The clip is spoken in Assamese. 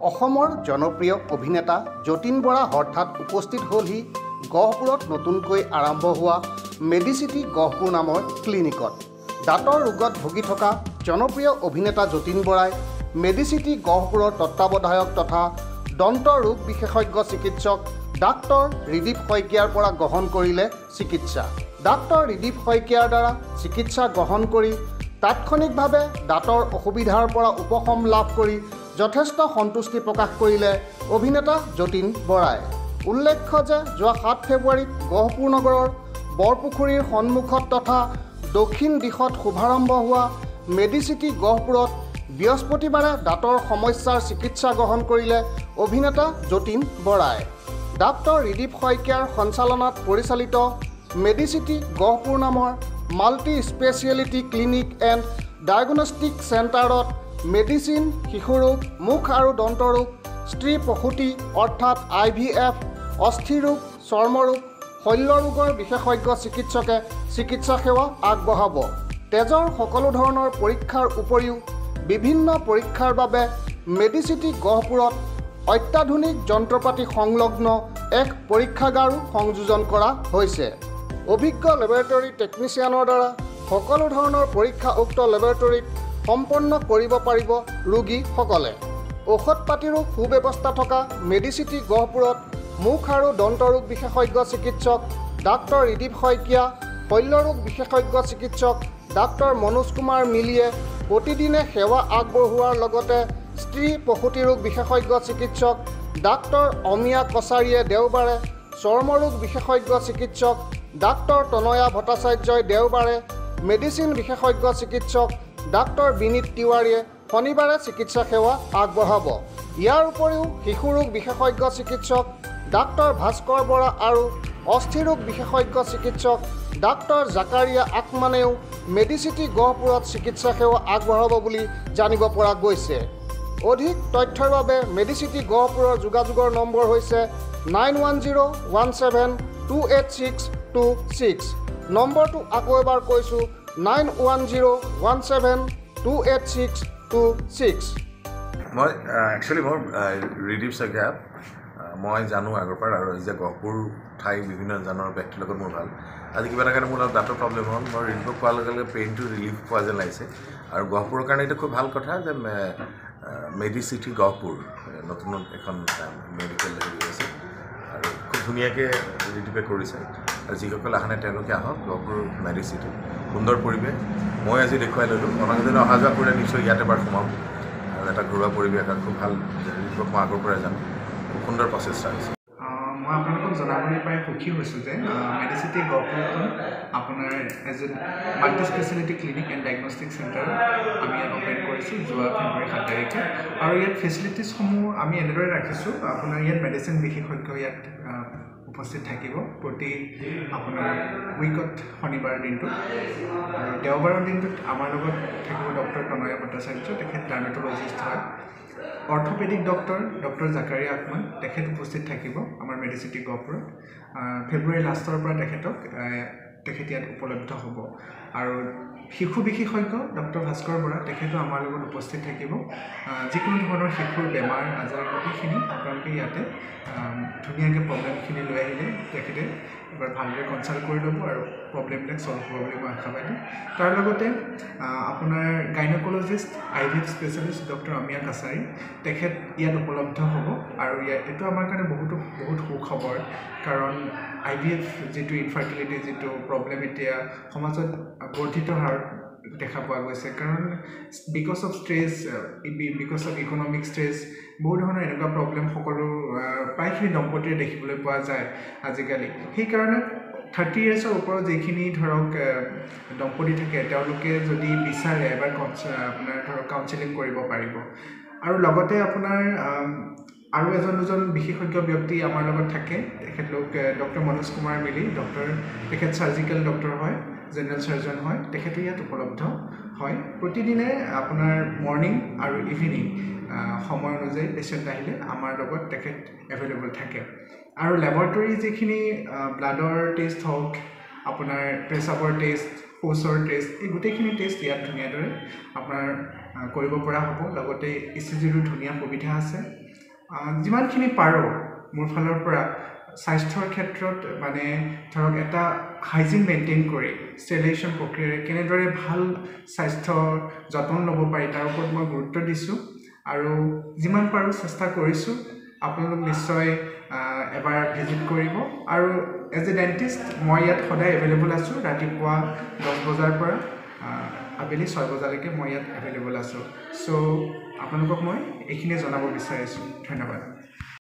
অসমৰ জনপ্ৰিয় অভিনেতা যতীন বৰা হঠাৎ উপস্থিত হ'লহি গহপুৰত নতুনকৈ আৰম্ভ হোৱা মেডিচিটি গহপুৰ নামৰ ক্লিনিকত। দাঁতৰ ৰোগত ভুগি থকা জনপ্ৰিয় অভিনেতা যতীন বৰাই মেডিচিটি গহপুৰৰ তত্ত্বাৱধায়ক তথা দন্ত ৰোগ বিশেষজ্ঞ চিকিৎসক ডাক্তৰ ৰিদীপ শইকীয়াৰ পৰা গ্ৰহণ কৰিলে চিকিৎসা। ডাক্তৰ ৰিদীপ শইকীয়াৰ দ্বাৰা চিকিৎসা গ্ৰহণ কৰি তাৎক্ষণিকভাৱে দাঁতৰ অসুবিধাৰ পৰা উপশম লাভ কৰি যথেষ্ট সন্তুষ্টি প্ৰকাশ কৰিলে অভিনেতা যতীন বৰাই। উল্লেখ্য যে যোৱা 7 ফেব্ৰুৱাৰীত গহপুৰ নগৰৰ বৰপুখুৰীৰ সন্মুখত তথা দক্ষিণ দিশত শুভাৰম্ভ হোৱা মেডিচিটি গহপুৰত বৃহস্পতিবাৰে দাঁতৰ সমস্যাৰ চিকিৎসা গ্ৰহণ কৰিলে অভিনেতা যতীন বৰাই। ডাক্তৰ ৰিদীপ শইকীয়াৰ সঞ্চালনাত পৰিচালিত মেডিচিটি গহপুৰ নামৰ multi speciality clinic and diagnostic চেণ্টাৰত মেডিচিন, শিশুৰোগ, মুখ আৰু দন্ত ৰোগ, স্ত্ৰী প্ৰসূতি অৰ্থাৎ IVF, অস্থিৰোগ, চৰ্মৰোগ, শল্য ৰোগৰ বিশেষজ্ঞ চিকিৎসকে চিকিৎসা সেৱা আগবঢ়াব। তেজৰ সকলো ধৰণৰ পৰীক্ষাৰ উপৰিও বিভিন্ন পৰীক্ষাৰ বাবে মেডিচিটি গহপুৰত অত্যাধুনিক যন্ত্ৰপাতি সংলগ্ন এক পৰীক্ষাগাৰো সংযোজন কৰা হৈছে। অভিজ্ঞ লেবৰেটৰী টেকনিচিয়ানৰ দ্বাৰা সকলো ধৰণৰ পৰীক্ষা উক্ত লেবৰেটৰীত সম্পন্ন কৰিব পাৰিব ৰোগীসকলে। ঔষধ পাতিৰো সুব্যৱস্থা থকা মেডিচিটি গহপুৰত মুখ আৰু দন্ত ৰোগ বিশেষজ্ঞ চিকিৎসক ডাক্তৰ ৰিদীপ শইকীয়া, শল্য ৰোগ বিশেষজ্ঞ চিকিৎসক ডাক্তৰ মনোজ কুমাৰ মিলিয়ে প্ৰতিদিনে সেৱা আগবঢ়োৱাৰ লগতে স্ত্ৰী প্ৰসূতি ৰোগ বিশেষজ্ঞ চিকিৎসক ডাক্তৰ অমিয়া কছাৰীয়ে দেওবাৰে, চৰ্মৰোগ বিশেষজ্ঞ চিকিৎসক ডাক্তৰ তনয়া ভট্টাচাৰ্যই দেওবাৰে, মেডিচিন বিশেষজ্ঞ চিকিৎসক ডাক্তৰ বিনীত তিৱাৰীয়ে শনিবাৰে চিকিৎসা সেৱা আগবঢ়াব। ইয়াৰ উপৰিও শিশুৰোগ বিশেষজ্ঞ চিকিৎসক ডাক্তৰ ভাস্কৰ বৰা আৰু অস্থিৰোগ বিশেষজ্ঞ চিকিৎসক ডাক্তৰ জাকাৰিয়া আকমানেও মেডিচিটি গহপুৰত চিকিৎসা সেৱা আগবঢ়াব বুলি জানিব পৰা গৈছে। অধিক তথ্যৰ বাবে মেডিচিটি গহপুৰৰ যোগাযোগৰ নম্বৰ হৈছে 9101728626। নম্বৰটো আকৌ এবাৰ কৈছোঁ 9101728626। মই একচুৱেলি মোৰ ৰিদীপ শইকীয়া মই জানো আগৰ পৰা, আৰু এই যে গহপুৰ ঠাই বিভিন্ন জনৰ ব্যক্তিৰ লগত মোৰ ভাল। আজি কিবা এটা কাৰণে মোৰ অলপ দাঁতৰ প্ৰব্লেম হ'ল, মই ৰিদীপক পোৱাৰ লগে লগে পেইনটো ৰিলিফ পোৱা যেন লাগিছে। আৰু গহপুৰৰ কাৰণে এইটো খুব ভাল কথা যে মেডিচিটি গহপুৰ নতুন এখন মেডিকেল হেৰি আছে, আৰু খুব ধুনীয়াকৈ ৰিদীপে কৰিছে। আৰু যিসকল অহা নাই তেওঁলোকে আহক গহপুৰ মেডিচিটি, সুন্দৰ পৰিৱেশ। মই আজি দেখুৱাই ল'লোঁ, অনাগত অহা যোৱা কৰিলে নিশ্চয় ইয়াত এবাৰ সোমাম। আৰু এটা ঘৰুৱা পৰিৱেশ আৰু খুব ভাল। ৰিদীপক মই আগৰ পৰাই জানো, খুব সুন্দৰ প্ৰচেষ্টা হৈছে। মই আপোনালোকক জনাবলৈ পাই সুখী হৈছোঁ যে মেডিচিটি গহপুৰখন আপোনাৰ as a multi speciality clinic and diagnostic centre আমি ইয়াত অপাৰেট কৰিছোঁ যোৱা ফেব্ৰুৱাৰী 7 তাৰিখে। আৰু ইয়াত ফেচিলিটিছসমূহ আমি এনেদৰে ৰাখিছোঁ, আপোনাৰ ইয়াত মেডিচিন বিশেষজ্ঞ ইয়াত উপস্থিত থাকিব প্ৰতি আপোনাৰ উইকত শনিবাৰ দিনটোত। আৰু দেওবাৰৰ দিনটোত আমাৰ লগত থাকিব ডক্টৰ তনয়া ভট্টাচাৰ্য, তেখেত ডাৰ্মেটলজিষ্ট হয়। অৰ্থপেডিক ডক্টৰ জাকাৰিয়া আকমান, তেখেত উপস্থিত থাকিব আমাৰ মেডিচিটি গহপুৰত। ফেব্ৰুৱাৰী লাষ্টৰ পৰা তেখেত ইয়াত উপলব্ধ হ'ব। আৰু শিশু বিশেষজ্ঞ ডক্টৰ ভাস্কৰ বৰা, তেখেতো আমাৰ লগত উপস্থিত থাকিব। যিকোনো ধৰণৰ শিশুৰ বেমাৰ আজাৰ গোটেইখিনি আপোনালোকে ইয়াতে ধুনীয়াকৈ প্ৰব্লেমখিনি লৈ আহিলে তেখেতে এবাৰ ভালদৰে কনচাল্ট কৰি ল'ব আৰু প্ৰব্লেমবিলাক ছল্ভ হ'ব বুলি মই আশাবাদী। তাৰ লগতে আপোনাৰ গাইনকলজিষ্ট IVF স্পেচিয়েলিষ্ট ডক্টৰ অমিয়া কছাৰী, তেখেত ইয়াত উপলব্ধ হ'ব। আৰু এইটো আমাৰ কাৰণে বহুত সুখবৰ, কাৰণ IVF যিটো ইনফাৰ্টিলিটি যিটো প্ৰব্লেম এতিয়া সমাজত বৰ্ধিত হাৰত দেখা পোৱা গৈছে, কাৰণ because of stress, because of economic stress, বহু ধৰণৰ এনেকুৱা প্ৰব্লেম সকলো প্ৰায়খিনি দম্পতীৰে দেখিবলৈ পোৱা যায় আজিকালি। সেইকাৰণে 30 ইয়াৰ্ছৰ ওপৰত যিখিনি ধৰক দম্পতি থাকে, তেওঁলোকে যদি বিচাৰে এবাৰ আপোনাৰ ধৰক কাউন্সেলিং কৰিব পাৰিব। আৰু লগতে আপোনাৰ আৰু এজন দুজন বিশেষজ্ঞ ব্যক্তি আমাৰ লগত থাকে, তেখেতলোক ডক্টৰ মনোজ কুমাৰ মিলি, তেখেত চাৰ্জিকেল ডক্টৰ হয়, জেনেৰেল চাৰ্জন হয়, তেখেতে ইয়াত উপলব্ধ হয়। প্ৰতিদিনে আপোনাৰ মৰ্ণিং আৰু ইভিনিং সময় অনুযায়ী পেচেণ্ট আহিলে আমাৰ লগত তেখেত এভেইলেবল থাকে। আৰু লেবৰেটৰী যিখিনি ব্লাডৰ টেষ্ট হওক, আপোনাৰ পেচাবৰ টেষ্ট, শৌচৰ টেষ্ট, এই গোটেইখিনি টেষ্ট ইয়াত ধুনীয়াদৰে আপোনাৰ কৰিব পৰা হ'ব। লগতে ECGৰো ধুনীয়া সুবিধা আছে। যিমানখিনি পাৰোঁ মোৰ ফালৰ পৰা স্বাস্থ্যৰ ক্ষেত্ৰত মানে ধৰক এটা হাইজিন মেইনটেইন কৰি ষ্টেৰিলাইজেশ্যন প্ৰক্ৰিয়াৰে কেনেদৰে ভাল স্বাস্থ্যৰ যত্ন ল'ব পাৰি তাৰ ওপৰত মই গুৰুত্ব দিছোঁ আৰু যিমান পাৰোঁ চেষ্টা কৰিছোঁ। আপোনালোক নিশ্চয় এবাৰ ভিজিট কৰিব আৰু এজ এ ডেণ্টিষ্ট মই ইয়াত সদায় এভেইলেবল আছোঁ। ৰাতিপুৱা 10 বজাৰ পৰা আবেলি 6 বজালৈকে মই ইয়াত এভেইলেবল আছোঁ। চ' আপোনালোকক মই এইখিনিয়ে জনাব বিচাৰিছোঁ। ধন্যবাদ।